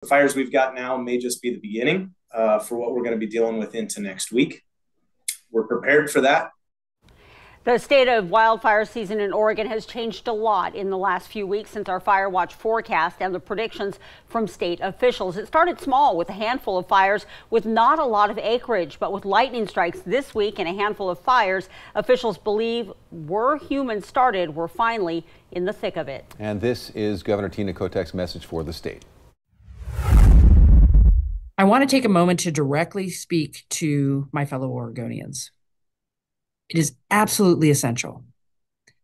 The fires we've got now may just be the beginning for what we're going to be dealing with into next week. We're prepared for that. The state of wildfire season in Oregon has changed a lot in the last few weeks since our fire watch forecast and the predictions from state officials. It started small with a handful of fires with not a lot of acreage, but with lightning strikes this week and a handful of fires officials believe were human started, we're finally in the thick of it. And this is Governor Tina Kotek's message for the state. I want to take a moment to directly speak to my fellow Oregonians. It is absolutely essential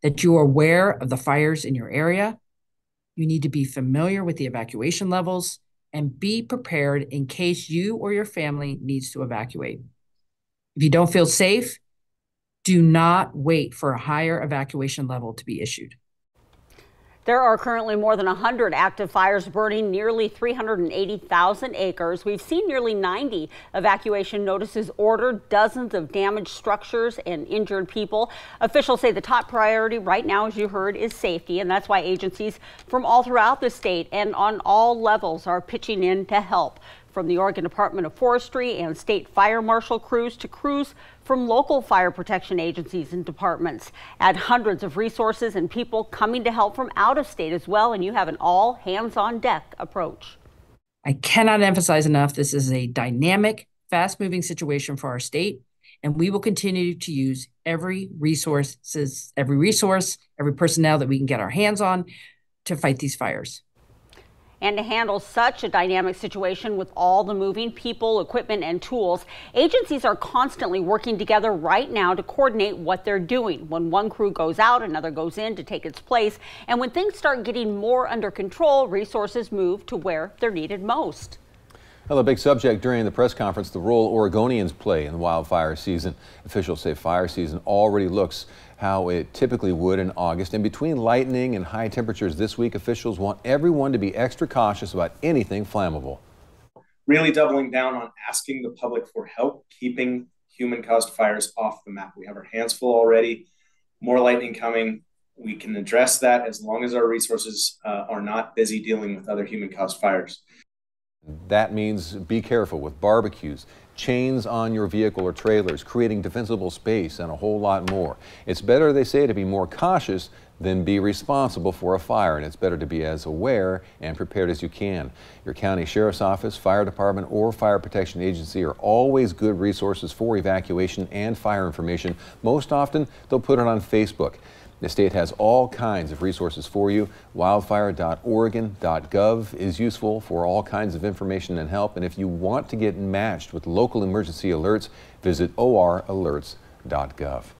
that you are aware of the fires in your area. You need to be familiar with the evacuation levels and be prepared in case you or your family needs to evacuate. If you don't feel safe, do not wait for a higher evacuation level to be issued. There are currently more than 100 active fires burning nearly 380,000 acres. We've seen nearly 90 evacuation notices ordered, dozens of damaged structures and injured people. Officials say the top priority right now, as you heard, is safety, and that's why agencies from all throughout the state and on all levels are pitching in to help. From the Oregon Department of Forestry and state fire marshal crews to crews from local fire protection agencies and departments. Add hundreds of resources and people coming to help from out of state as well, and you have an all hands on deck approach. I cannot emphasize enough, this is a dynamic, fast moving situation for our state, and we will continue to use every resource, every personnel that we can get our hands on to fight these fires. And to handle such a dynamic situation with all the moving people, equipment, and tools, agencies are constantly working together right now to coordinate what they're doing. When one crew goes out, another goes in to take its place. And when things start getting more under control, resources move to where they're needed most. Well, a big subject during the press conference, the role Oregonians play in the wildfire season. Officials say fire season already looks how it typically would in August. And between lightning and high temperatures this week, officials want everyone to be extra cautious about anything flammable. Really doubling down on asking the public for help, keeping human-caused fires off the map. We have our hands full already. More lightning coming. We can address that as long as our resources are not busy dealing with other human-caused fires. That means be careful with barbecues, chains on your vehicle or trailers, creating defensible space, and a whole lot more. It's better, they say, to be more cautious than be responsible for a fire, and it's better to be as aware and prepared as you can. Your county sheriff's office, fire department, or fire protection agency are always good resources for evacuation and fire information. Most often, they'll put it on Facebook. The state has all kinds of resources for you. Wildfire.oregon.gov is useful for all kinds of information and help. And if you want to get matched with local emergency alerts, visit oralerts.gov.